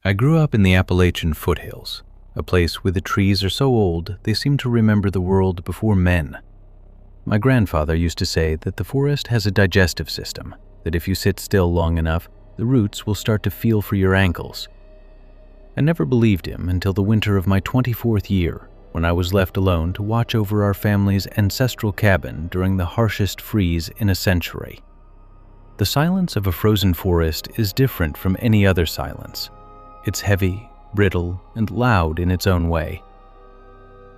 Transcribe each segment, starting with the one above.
I grew up in the Appalachian foothills, a place where the trees are so old they seem to remember the world before men. My grandfather used to say that the forest has a digestive system, that if you sit still long enough, the roots will start to feel for your ankles. I never believed him until the winter of my 24th year, when I was left alone to watch over our family's ancestral cabin during the harshest freeze in a century. The silence of a frozen forest is different from any other silence. It's heavy, brittle, and loud in its own way.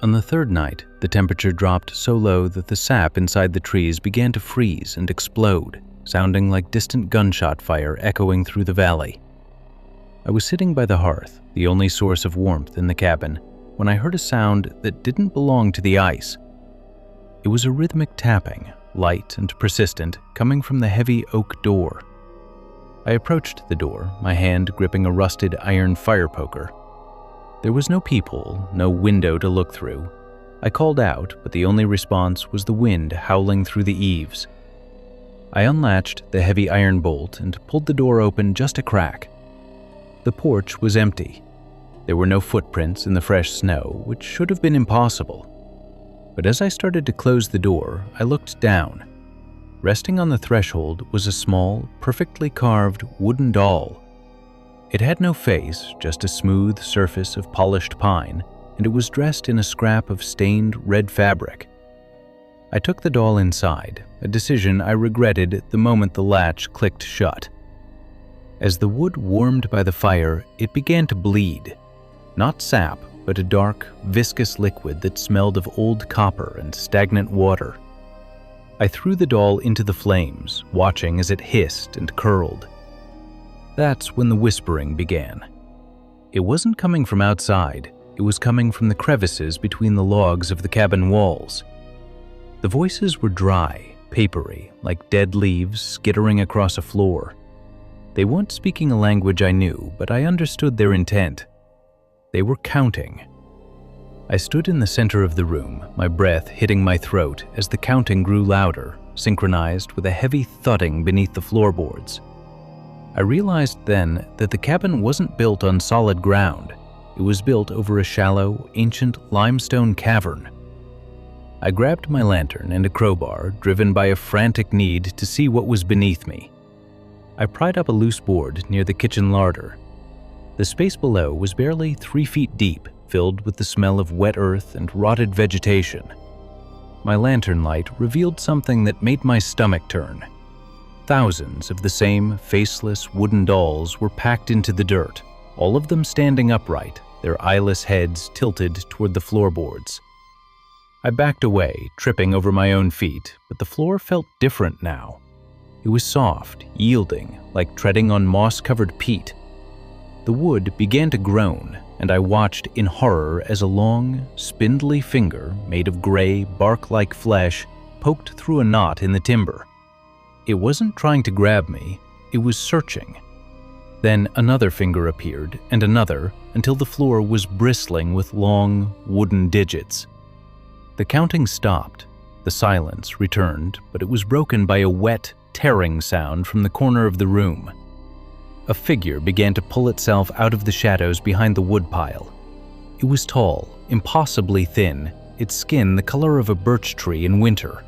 On the third night, the temperature dropped so low that the sap inside the trees began to freeze and explode, sounding like distant gunshot fire echoing through the valley. I was sitting by the hearth, the only source of warmth in the cabin, when I heard a sound that didn't belong to the ice. It was a rhythmic tapping, light and persistent, coming from the heavy oak door. I approached the door, my hand gripping a rusted iron fire poker. There was no peephole, no window to look through. I called out, but the only response was the wind howling through the eaves. I unlatched the heavy iron bolt and pulled the door open just a crack. The porch was empty. There were no footprints in the fresh snow, which should have been impossible. But as I started to close the door, I looked down. Resting on the threshold was a small, perfectly carved wooden doll. It had no face, just a smooth surface of polished pine, and it was dressed in a scrap of stained red fabric. I took the doll inside, a decision I regretted the moment the latch clicked shut. As the wood warmed by the fire, it began to bleed. Not sap, but a dark, viscous liquid that smelled of old copper and stagnant water. I threw the doll into the flames, watching as it hissed and curled. That's when the whispering began. It wasn't coming from outside, it was coming from the crevices between the logs of the cabin walls. The voices were dry, papery, like dead leaves skittering across a floor. They weren't speaking a language I knew, but I understood their intent. They were counting. I stood in the center of the room, my breath hitting my throat as the counting grew louder, synchronized with a heavy thudding beneath the floorboards. I realized then that the cabin wasn't built on solid ground. It was built over a shallow, ancient limestone cavern. I grabbed my lantern and a crowbar, driven by a frantic need to see what was beneath me. I pried up a loose board near the kitchen larder. The space below was barely 3 feet deep, filled with the smell of wet earth and rotted vegetation. My lantern light revealed something that made my stomach turn. Thousands of the same faceless wooden dolls were packed into the dirt, all of them standing upright, their eyeless heads tilted toward the floorboards. I backed away, tripping over my own feet, but the floor felt different now. It was soft, yielding, like treading on moss-covered peat. The wood began to groan, and I watched in horror as a long, spindly finger made of gray, bark-like flesh poked through a knot in the timber. It wasn't trying to grab me, it was searching. Then another finger appeared, and another, until the floor was bristling with long, wooden digits. The counting stopped. The silence returned, but it was broken by a wet, tearing sound from the corner of the room. A figure began to pull itself out of the shadows behind the woodpile. It was tall, impossibly thin, its skin the color of a birch tree in winter.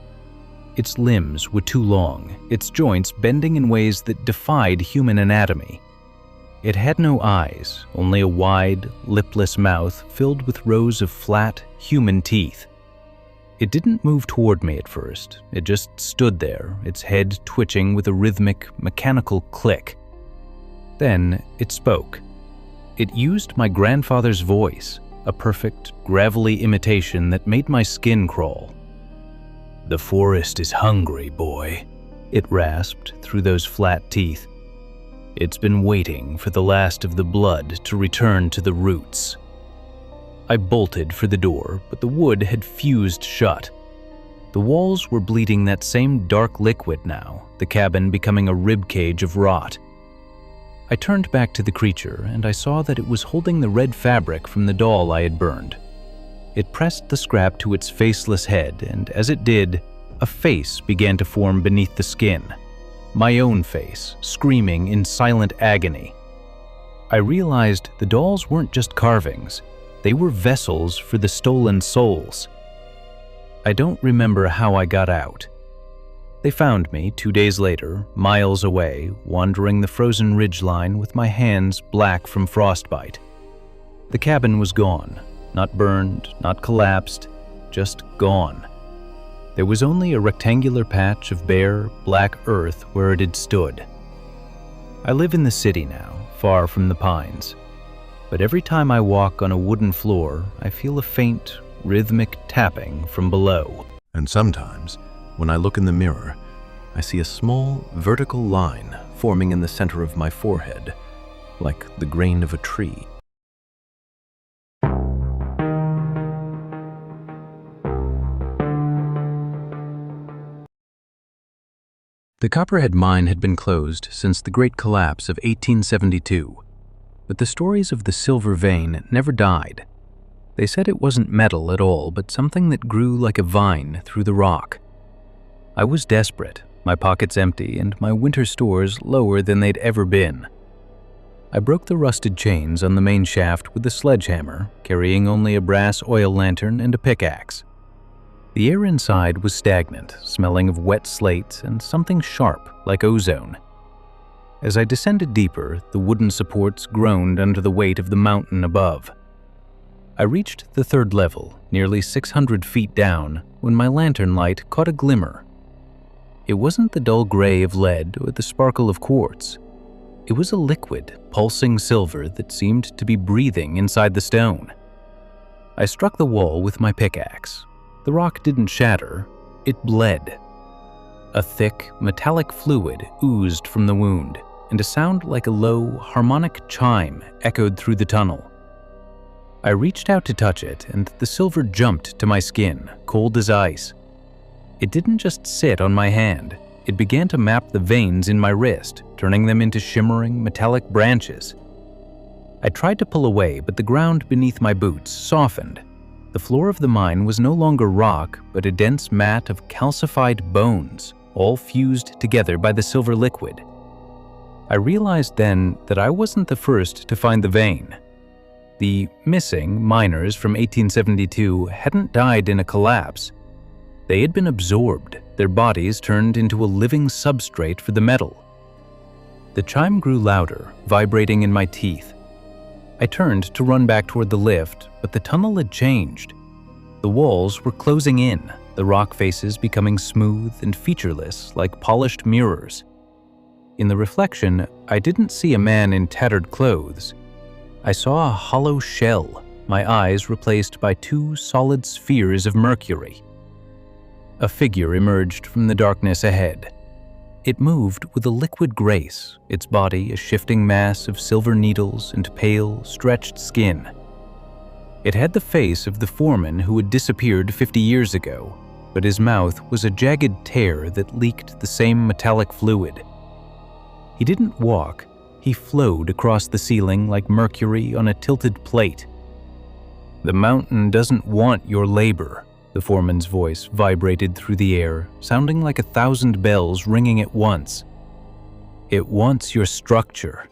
Its limbs were too long, its joints bending in ways that defied human anatomy. It had no eyes, only a wide, lipless mouth filled with rows of flat, human teeth. It didn't move toward me at first, it just stood there, its head twitching with a rhythmic, mechanical click. Then it spoke. It used my grandfather's voice, a perfect, gravelly imitation that made my skin crawl. "The forest is hungry, boy," it rasped through those flat teeth. "It's been waiting for the last of the blood to return to the roots." I bolted for the door, but the wood had fused shut. The walls were bleeding that same dark liquid now, the cabin becoming a ribcage of rot. I turned back to the creature, and I saw that it was holding the red fabric from the doll I had burned. It pressed the scrap to its faceless head, and as it did, a face began to form beneath the skin. My own face, screaming in silent agony. I realized the dolls weren't just carvings, they were vessels for the stolen souls. I don't remember how I got out. They found me 2 days later, miles away, wandering the frozen ridgeline with my hands black from frostbite. The cabin was gone, not burned, not collapsed, just gone. There was only a rectangular patch of bare, black earth where it had stood. I live in the city now, far from the pines. But every time I walk on a wooden floor, I feel a faint, rhythmic tapping from below. And sometimes, when I look in the mirror, I see a small, vertical line forming in the center of my forehead, like the grain of a tree. The Copperhead mine had been closed since the Great Collapse of 1872, but the stories of the silver vein never died. They said it wasn't metal at all, but something that grew like a vine through the rock. I was desperate, my pockets empty and my winter stores lower than they'd ever been. I broke the rusted chains on the main shaft with a sledgehammer, carrying only a brass oil lantern and a pickaxe. The air inside was stagnant, smelling of wet slate and something sharp like ozone. As I descended deeper, the wooden supports groaned under the weight of the mountain above. I reached the third level, nearly 600 feet down, when my lantern light caught a glimmer. It wasn't the dull gray of lead or the sparkle of quartz. It was a liquid, pulsing silver that seemed to be breathing inside the stone. I struck the wall with my pickaxe. The rock didn't shatter, it bled. A thick, metallic fluid oozed from the wound, and a sound like a low, harmonic chime echoed through the tunnel. I reached out to touch it, and the silver jumped to my skin, cold as ice. It didn't just sit on my hand, it began to map the veins in my wrist, turning them into shimmering, metallic branches. I tried to pull away, but the ground beneath my boots softened. The floor of the mine was no longer rock, but a dense mat of calcified bones, all fused together by the silver liquid. I realized then that I wasn't the first to find the vein. The missing miners from 1872 hadn't died in a collapse. They had been absorbed, their bodies turned into a living substrate for the metal. The chime grew louder, vibrating in my teeth. I turned to run back toward the lift, but the tunnel had changed. The walls were closing in, the rock faces becoming smooth and featureless like polished mirrors. In the reflection, I didn't see a man in tattered clothes. I saw a hollow shell, my eyes replaced by 2 solid spheres of mercury. A figure emerged from the darkness ahead. It moved with a liquid grace, its body a shifting mass of silver needles and pale, stretched skin. It had the face of the foreman who had disappeared 50 years ago, but his mouth was a jagged tear that leaked the same metallic fluid. He didn't walk, he flowed across the ceiling like mercury on a tilted plate. "The mountain doesn't want your labor," the foreman's voice vibrated through the air, sounding like 1,000 bells ringing at once. "It wants your structure.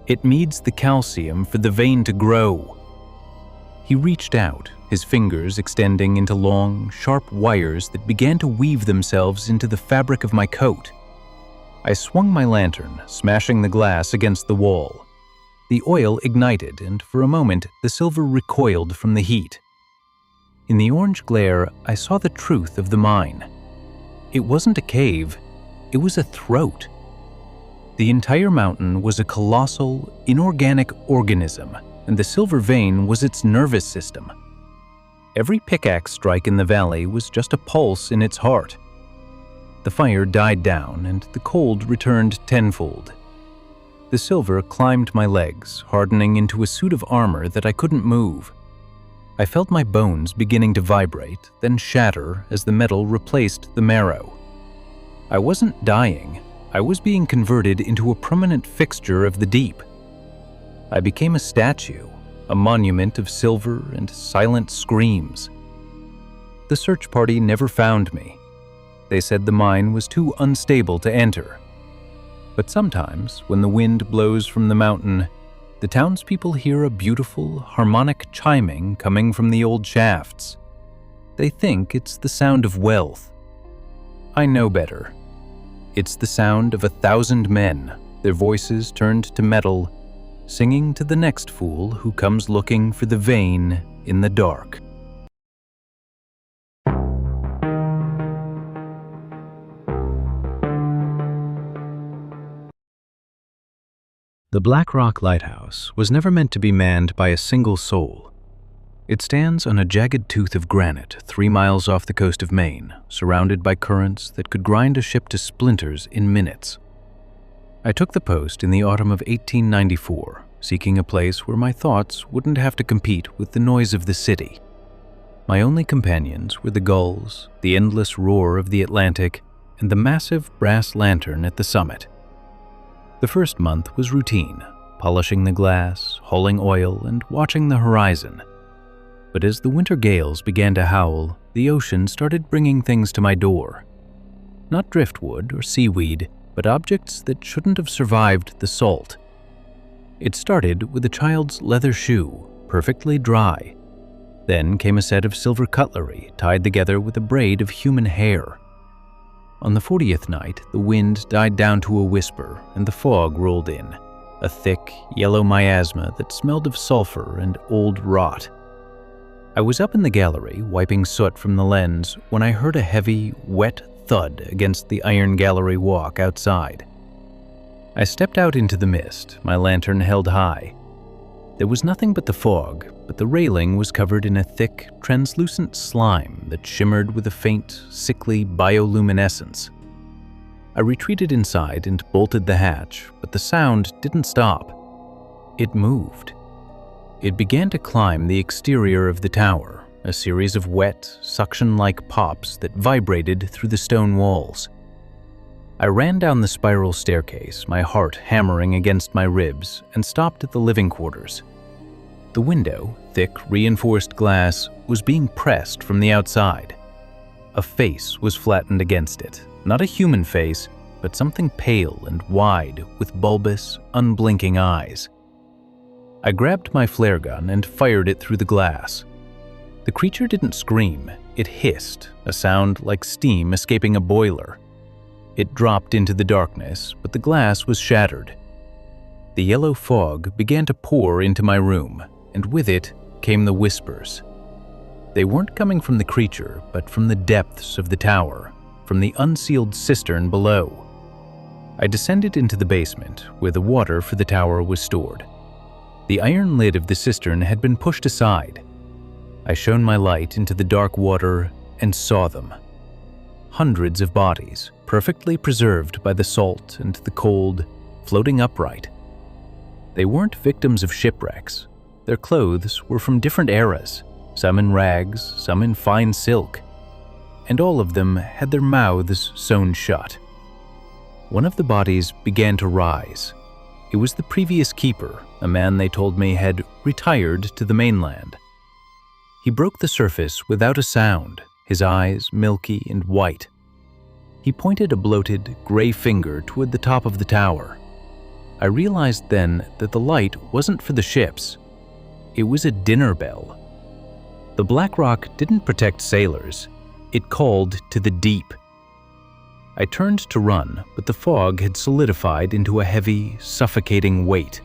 It needs the calcium for the vein to grow." He reached out, his fingers extending into long, sharp wires that began to weave themselves into the fabric of my coat. I swung my lantern, smashing the glass against the wall. The oil ignited, and for a moment, the silver recoiled from the heat. In the orange glare, I saw the truth of the mine. It wasn't a cave, it was a throat. The entire mountain was a colossal, inorganic organism, and the silver vein was its nervous system. Every pickaxe strike in the valley was just a pulse in its heart. The fire died down, and the cold returned tenfold. The silver climbed my legs, hardening into a suit of armor that I couldn't move. I felt my bones beginning to vibrate, then shatter as the metal replaced the marrow. I wasn't dying, I was being converted into a permanent fixture of the deep. I became a statue, a monument of silver and silent screams. The search party never found me. They said the mine was too unstable to enter. But sometimes, when the wind blows from the mountain, the townspeople hear a beautiful, harmonic chiming coming from the old shafts. They think it's the sound of wealth. I know better. It's the sound of 1,000 men, their voices turned to metal, singing to the next fool who comes looking for the vein in the dark. The Black Rock Lighthouse was never meant to be manned by a single soul. It stands on a jagged tooth of granite 3 miles off the coast of Maine, surrounded by currents that could grind a ship to splinters in minutes. I took the post in the autumn of 1894, seeking a place where my thoughts wouldn't have to compete with the noise of the city. My only companions were the gulls, the endless roar of the Atlantic, and the massive brass lantern at the summit. The first month was routine, polishing the glass, hauling oil, and watching the horizon. But as the winter gales began to howl, the ocean started bringing things to my door. Not driftwood or seaweed, but objects that shouldn't have survived the salt. It started with a child's leather shoe, perfectly dry. Then came a set of silver cutlery tied together with a braid of human hair. On the 40th night, the wind died down to a whisper and the fog rolled in, a thick, yellow miasma that smelled of sulfur and old rot. I was up in the gallery, wiping soot from the lens, when I heard a heavy, wet thud against the iron gallery walk outside. I stepped out into the mist, my lantern held high. There was nothing but the fog, but the railing was covered in a thick, translucent slime that shimmered with a faint, sickly bioluminescence. I retreated inside and bolted the hatch, but the sound didn't stop. It moved. It began to climb the exterior of the tower, a series of wet, suction-like pops that vibrated through the stone walls. I ran down the spiral staircase, my heart hammering against my ribs, and stopped at the living quarters. The window, thick, reinforced glass, was being pressed from the outside. A face was flattened against it, not a human face, but something pale and wide with bulbous, unblinking eyes. I grabbed my flare gun and fired it through the glass. The creature didn't scream, it hissed, a sound like steam escaping a boiler. It dropped into the darkness, but the glass was shattered. The yellow fog began to pour into my room, and with it came the whispers. They weren't coming from the creature, but from the depths of the tower, from the unsealed cistern below. I descended into the basement, where the water for the tower was stored. The iron lid of the cistern had been pushed aside. I shone my light into the dark water and saw them. Hundreds of bodies, perfectly preserved by the salt and the cold, floating upright. They weren't victims of shipwrecks. Their clothes were from different eras, some in rags, some in fine silk, and all of them had their mouths sewn shut. One of the bodies began to rise. It was the previous keeper, a man they told me had retired to the mainland. He broke the surface without a sound, his eyes milky and white. He pointed a bloated, gray finger toward the top of the tower. I realized then that the light wasn't for the ships. It was a dinner bell. The Black Rock didn't protect sailors. It called to the deep. I turned to run, but the fog had solidified into a heavy, suffocating weight.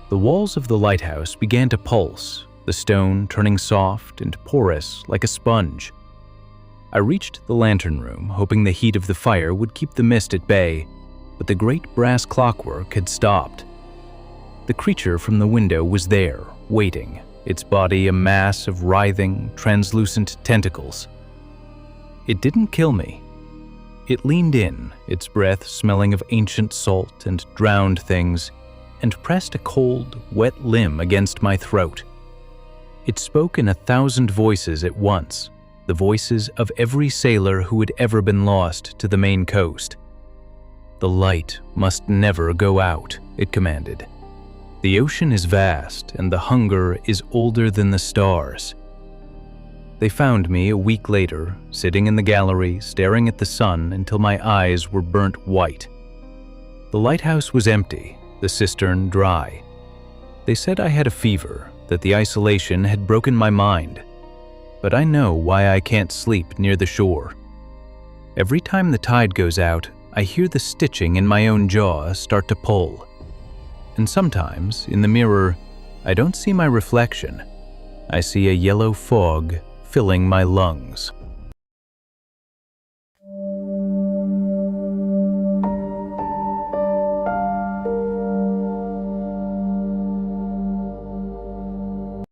The walls of the lighthouse began to pulse, the stone turning soft and porous like a sponge. I reached the lantern room, hoping the heat of the fire would keep the mist at bay, but the great brass clockwork had stopped. The creature from the window was there, waiting, its body a mass of writhing, translucent tentacles. It didn't kill me. It leaned in, its breath smelling of ancient salt and drowned things, and pressed a cold, wet limb against my throat. It spoke in 1,000 voices at once, the voices of every sailor who had ever been lost to the Maine coast. "The light must never go out," it commanded. "The ocean is vast, and the hunger is older than the stars." They found me a week later, sitting in the gallery, staring at the sun until my eyes were burnt white. The lighthouse was empty, the cistern dry. They said I had a fever, that the isolation had broken my mind. But I know why I can't sleep near the shore. Every time the tide goes out, I hear the stitching in my own jaw start to pull. And sometimes, in the mirror, I don't see my reflection. I see a yellow fog filling my lungs.